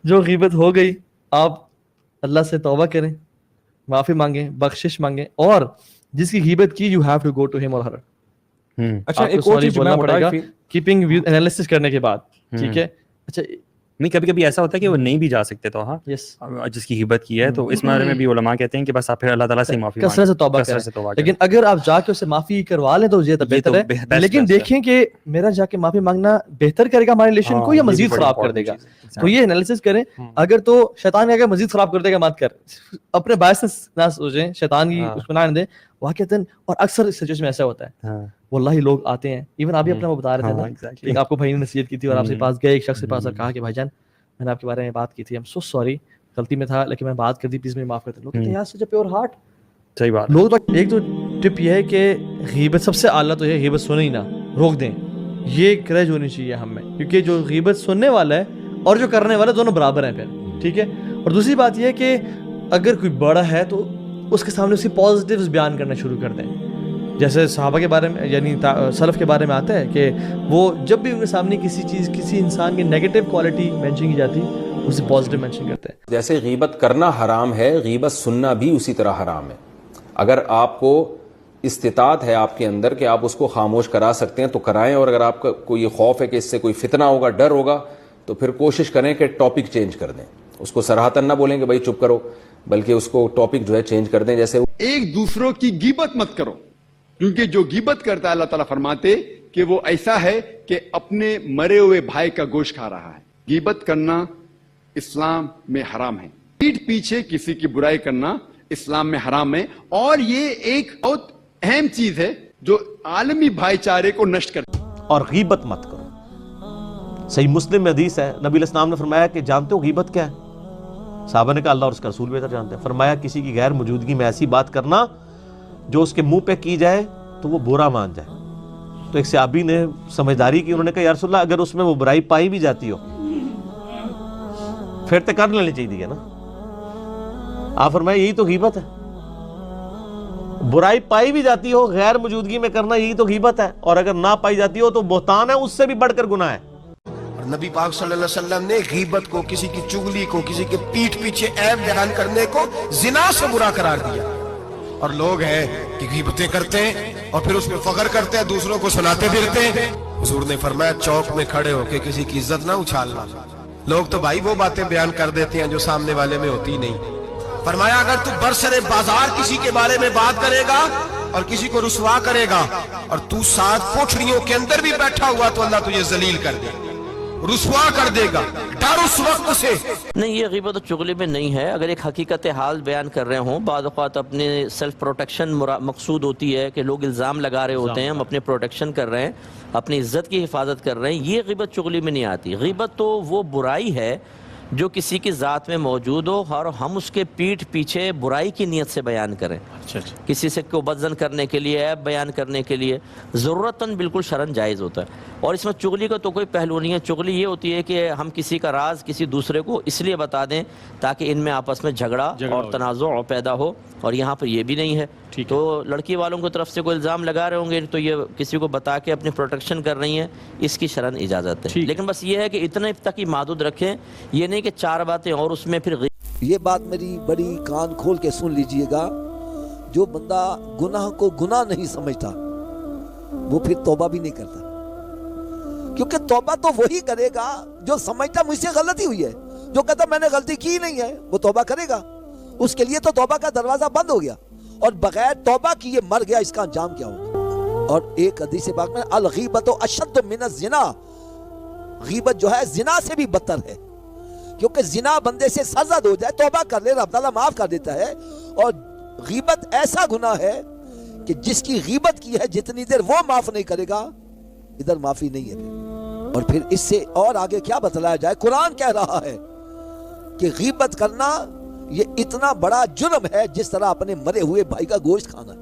جو غیبت ہو گئی آپ اللہ سے توبہ کریں, معافی مانگیں, بخشش مانگیں, اور جس کی غیبت کی you have to go to ہم اور ہر. اچھا ایک اور چیز بولنا پڑے گا کیپنگ ویو انالیسس کرنے کے بعد, ٹھیک ہے. اچھا نہیں کبھی کبھی ایسا ہوتا ہے کہ وہ نہیں بھی جا سکتے تو ہاں یس جس کی غیبت کی ہے, تو اس بارے میں بھی علماء کہتے ہیں کہ بس آپ پھر اللہ تعالیٰ سے معافی کثرت سے توبہ کریں. لیکن اگر آپ جا کے اسے معافی کروا لیں تو یہ بہتر ہے, لیکن دیکھیں کہ میرا جا کے معافی مانگنا بہتر کرے گا ہمارے ریلیشن کو یا مزید خراب کر دے گا. تو یہ انالیسس کریں. اگر تو شیطان اگر مزید خراب کر دے گا مت کر, اپنے باعث نہ سوچیں, شیطان کی اس کو نہ دیں واقعتاً. اور اکثر اس سچویشن میں ایسا ہوتا ہے واللہ لوگ آتے ہیں, ایون آپ بھی اپنا وہ بتا رہے تھے نا, آپ کو بھائی نے نصیحت کی تھی اور آپ سے پاس گئے ایک شخص کے پاس اور کہا کہ بھائی جان میں نے آپ کے بارے میں بات کی تھی, ایم سو سوری, غلطی میں تھا لیکن میں بات کر دی, پلیز مجھے معاف کر دیں. لوگ کہتے ہیں یار سچ پیور ہارٹ. صحیح بات. لوگ ایک تو ٹپ یہ ہے کہ غیبت سب سے اعلیٰ تو یہ غیبت سنیں ہی نہ, روک دیں. یہ کریج ہونی چاہیے ہم میں, کیونکہ جو غیبت سننے والا ہے اور جو کرنے والا دونوں برابر ہیں پھر, ٹھیک ہے. اور دوسری بات یہ ہے کہ اگر کوئی بڑا ہے تو اس کے سامنے اس کی پازیٹیوز بیان کرنا شروع کر دیں. جیسے صحابہ کے بارے میں یعنی سلف کے بارے میں آتا ہے کہ وہ جب بھی ان کے سامنے کسی چیز کسی انسان کی نیگیٹو کوالٹی مینشن کی جاتی اسے پازیٹیو مینشن کرتے ہیں. جیسے غیبت کرنا حرام ہے, غیبت سننا بھی اسی طرح حرام ہے. اگر آپ کو استطاعت ہے آپ کے اندر کہ آپ اس کو خاموش کرا سکتے ہیں تو کرائیں, اور اگر آپ کو یہ خوف ہے کہ اس سے کوئی فتنہ ہوگا, ڈر ہوگا, تو پھر کوشش کریں کہ ٹاپک چینج کر دیں. اس کو صراحتاً نہ بولیں کہ بھائی چپ کرو, بلکہ اس کو ٹاپک جو ہے چینج کر دیں. جیسے ایک دوسروں کی غیبت مت کرو, کیونکہ جو غیبت کرتا ہے اللہ تعالیٰ فرماتے کہ وہ ایسا ہے کہ اپنے مرے ہوئے بھائی کا گوشت کھا رہا ہے. غیبت کرنا اسلام میں حرام ہے. پیٹھ پیچھے کسی کی برائی کرنا اسلام میں حرام ہے, اور یہ ایک بہت اہم چیز ہے جو عالمی بھائی چارے کو نشٹ کرتی ہے. اور غیبت مت کرو. صحیح مسلم میں حدیث ہے, نبی علیہ السلام نے فرمایا کہ جانتے ہو غیبت کیا ہے؟ صحابہ نے کہا اللہ اور اس کا رسول بہتر جانتے ہیں. فرمایا کسی کی غیر موجودگی میں ایسی بات کرنا جو اس کے منہ پہ کی جائے تو وہ برا مان جائے. تو ایک صحابی نے سمجھداری کی, انہوں نے کہا یا رسول اللہ اگر اس میں وہ برائی پائی بھی جاتی ہو پھر تو کر لینی چاہیے نا. آپ فرمایا یہی تو غیبت ہے, برائی پائی بھی جاتی ہو غیر موجودگی میں کرنا یہی تو غیبت ہے, اور اگر نہ پائی جاتی ہو تو بہتان ہے, اس سے بھی بڑھ کر گناہ ہے. نبی پاک صلی اللہ علیہ وسلم نے غیبت کو, کسی کی چگلی کو, کسی کے پیٹھ پیچھے عیب بیان کرنے کو زنا سے برا قرار دیا. اور لوگ ہیں کہ غیبتیں کرتے ہیں اور پھر اس میں فخر کرتے ہیں, دوسروں کو سناتے پھرتے ہیں. حضور نے فرمایا چوک میں کھڑے ہو کے کسی کی عزت نہ اچھالنا. لوگ تو بھائی وہ باتیں بیان کر دیتے ہیں جو سامنے والے میں ہوتی نہیں. فرمایا اگر تو برسر بازار کسی کے بارے میں بات کرے گا اور کسی کو رسوا کرے گا اور تو 7 کوٹھریوں کے اندر بھی بیٹھا ہوا تو اللہ تجھے ذلیل کر دے, رسوا کر دے گا. ڈر اس وقت سے نہیں, یہ غیبت و چغلی میں نہیں ہے. اگر ایک حقیقت حال بیان کر رہے ہوں, بعض اوقات اپنے سیلف پروٹیکشن مقصود ہوتی ہے کہ لوگ الزام لگا رہے ہوتے ہیں, ہم اپنے پروٹیکشن کر رہے ہیں, اپنی عزت کی حفاظت کر رہے ہیں, یہ غیبت چغلی میں نہیں آتی. غیبت تو وہ برائی ہے جو کسی کی ذات میں موجود ہو اور ہم اس کے پیٹھ پیچھے برائی کی نیت سے بیان کریں. کسی سے کو بدزن کرنے کے لیے, عیب بیان کرنے کے لیے ضرورتاً بالکل شرعاً جائز ہوتا ہے. اور اس میں چغلی کا تو کوئی پہلو نہیں ہے. چغلی یہ ہوتی ہے کہ ہم کسی کا راز کسی دوسرے کو اس لیے بتا دیں تاکہ ان میں آپس میں جھگڑا اور تنازع پیدا ہو, اور یہاں پر یہ بھی نہیں ہے. تو لڑکی والوں کی طرف سے کوئی الزام لگا رہے ہوں گے تو یہ کسی کو بتا کے اپنی پروٹیکشن کر رہی ہیں, اس کی شرعاً اجازت ہے. لیکن بس یہ ہے کہ اتنے تک ہی محدود رکھیں, یہ نہیں کہ 4 باتیں اور اس میں پھر. یہ بات میری بڑی کان کھول کے سن لیجئے گا, جو بندہ گناہ کو گناہ نہیں سمجھتا وہ پھر توبہ بھی نہیں کرتا, کیونکہ توبہ تو وہی کرے گا جو سمجھتا مجھ سے غلطی ہوئی ہے. جو کہتا میں نے غلطی کی نہیں ہے وہ توبہ کرے گا, اس کے لیے تو توبہ کا دروازہ بند ہو گیا, اور بغیر توبہ کی یہ مر گیا, اس کا انجام کیا ہوگا. اور ایک حدیث پاک میں الغیبت اشد من الزنا, غیبت جو ہے زنا سے بھی بدتر ہے, کیونکہ زنا بندے سے سرزد ہو جائے, توبہ کر لے رب تعالیٰ معاف کر دیتا ہے. اور غیبت ایسا گناہ ہے کہ جس کی غیبت کی ہے جتنی دیر وہ معاف نہیں کرے گا ادھر معافی نہیں ہے. اور پھر اس سے اور آگے کیا بتلایا جائے, قرآن کہہ رہا ہے کہ غیبت کرنا یہ اتنا بڑا جرم ہے جس طرح اپنے مرے ہوئے بھائی کا گوشت کھانا ہے.